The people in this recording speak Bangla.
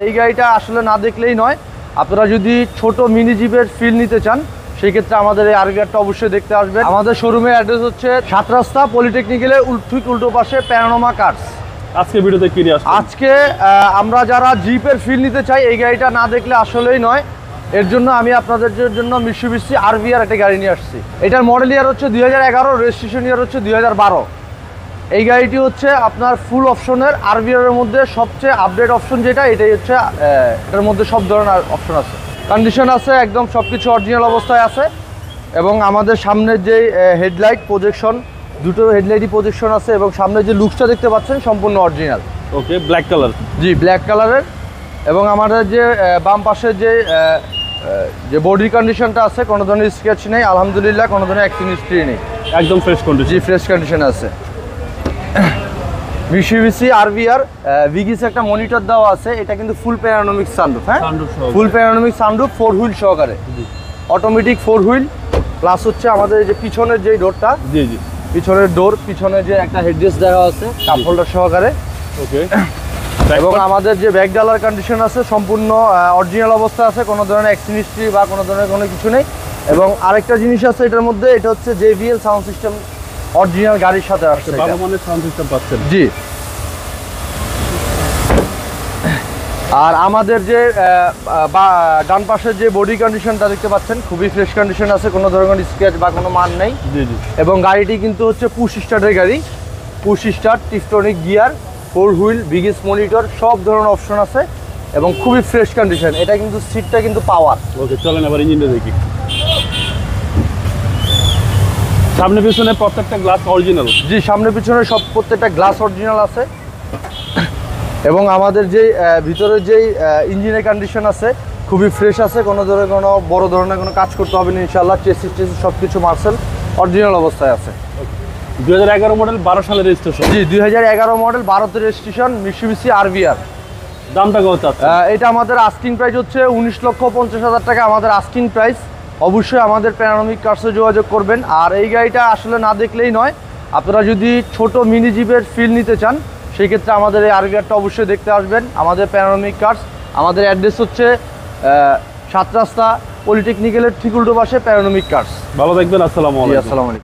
এই গাড়িটা আসলে না দেখলেই নয়, আপনারা যদি ছোট মিনি জিপের ফিল নিতে চান সেই ক্ষেত্রে আমাদের এই আরভিআরটা অবশ্যই দেখতে আসবেন। আমাদের শোরুমের অ্যাড্রেস হচ্ছে 7 রাস্তা পলিটেকনিক্যালের ঠিক উল্টো পাশে প্যানোরামা কার্স। আজকে ভিডিওতে কি নিয়ে আসছেন? আজকে আমরা যারা জিপের ফিল নিতে চাই এই গাড়িটা না দেখলে আসলেই নয়, এর জন্য আমি আপনাদের জন্য মিৎসুবিশি আরভিআর একটা গাড়ি নিয়ে আসছি। এটার মডেল ইয়ার হচ্ছে 2011, রেজিস্ট্রেশন ইয়ার হচ্ছে 2012। এই গাড়িটি হচ্ছে আপনার ফুল অপশনের আরভিআরের মধ্যে সবচেয়ে আপডেট অপশন যেটা, এটাই হচ্ছে এটার মধ্যে সব ধরনের অপশন আছে, কন্ডিশন আছে, একদম সব কিছু অরিজিনাল অবস্থায় আছে। এবং আমাদের সামনের যে হেডলাইট প্রজেকশন, দুটো হেডলাইটই প্রজেকশন আছে এবং সামনে যে লুকসটা দেখতে পাচ্ছেন সম্পূর্ণ অরিজিনাল। ওকে, ব্ল্যাক কালার। জি, ব্ল্যাক কালারের। এবং আমাদের যে বাম পাশের যে বডি কন্ডিশনটা আছে কোনো ধরনের স্ক্র্যাচ নেই, আলহামদুলিল্লাহ কোনো ধরনের অ্যাক্সিডেন্ট হিস্ট্রি নেই, একদম ফ্রেশ কন্ডিশন। জি, ফ্রেশ কন্ডিশন আছে। মিৎসুবিশি আরভিআর ভিগিস একটা মনিটর দেওয়া আছে, এটা কিন্তু ফুল প্যানোরামিক সানরুফ। হ্যাঁ, ফুল প্যানোরামিক সানরুফ, 4 হুইল সহকারে, অটোমেটিক 4 হুইল। প্লাস হচ্ছে আমাদের যে পিছনের যে ডোরটা, জি জি, পিছনের ডোর, পিছনে যে একটা হেডরেস্ট দেওয়া আছে কাপ হোল্ডার সহকারে। ওকে, এবং আমাদের যে ব্যাক ডালার কন্ডিশন আছে সম্পূর্ণ অরিজিনাল অবস্থা আছে, কোনো ধরনের অ্যাক্সিডেন্ট হিস্ট্রি বা কোনো ধরনের কোনো কিছু নেই। এবং আরেকটা জিনিস আছে এটার মধ্যে, এটা হচ্ছে JBL সাউন্ড সিস্টেম অরিজিনাল গাড়ির সাথে আসছে, ভালো মানের সাউন্ড সিস্টেম পাচ্ছেন। জি। আর আমাদের যে ডান পাশের যে বডি কন্ডিশনটা দেখতে পাচ্ছেন খুবই ফ্রেশ কন্ডিশন আছে, কোনো ধরনের স্ক্র্যাচ বা কোনো মান নেই। জি জি। এবং গাড়িটি কিন্তু হচ্ছে পুশ স্টার্টের গাড়ি, push start, tiptronic gear, 4 wheel, ভিগিস মনিটর, সব ধরনের অপশন আছে এবং খুবই ফ্রেশ কন্ডিশন। এটা কিন্তু সিটটা কিন্তু পাওয়ার। ওকে, চলেন আবার ইঞ্জিনটা দেখি। সামনে পিছনে প্রত্যেকটা গ্লাস অরিজিনাল। জি, সামনে পিছনে সব প্রত্যেকটা গ্লাস অরিজিনাল আছে। এবং আমাদের যে ভিতরের যেই ইঞ্জিনের কন্ডিশন আছে খুবই ফ্রেশ আছে, কোনো ধরনের কোনো বড় ধরনের কোনো কাজ করতে হবে না ইনশাআল্লাহ। চেসিস সব কিছু মার্সেল অরিজিনাল অবস্থায় আছে। 2011 মডেল, 12 সালের রেজিস্ট্রেশন। জি, 2011 মডেল, 12তে রেজিস্ট্রেশন, মিৎসুবিশি আরভিআর। দামটা কত আছে? এটা আমাদের আস্কিং প্রাইস হচ্ছে 19,50,000 টাকা আমাদের আস্কিং প্রাইস। অবশ্যই আমাদের প্যানোরামিক কার্সে যোগাযোগ করবেন। আর এই গাড়িটা আসলে না দেখলেই নয়, আপনারা যদি ছোট মিনি জিপের ফিল নিতে চান সেই ক্ষেত্রে আমাদের এই আরভিআরটা অবশ্যই দেখতে আসবেন। আমাদের প্যানোরামিক কার্স, আমাদের অ্যাড্রেস হচ্ছে 7 রাস্তা পলিটেকনিক্যালের ঠিক উল্টো পাশে প্যানোরামিক কার্স। ভালো থাকবেন, আসসালামু আলাইকুম। আসসালামু আলাইকুম।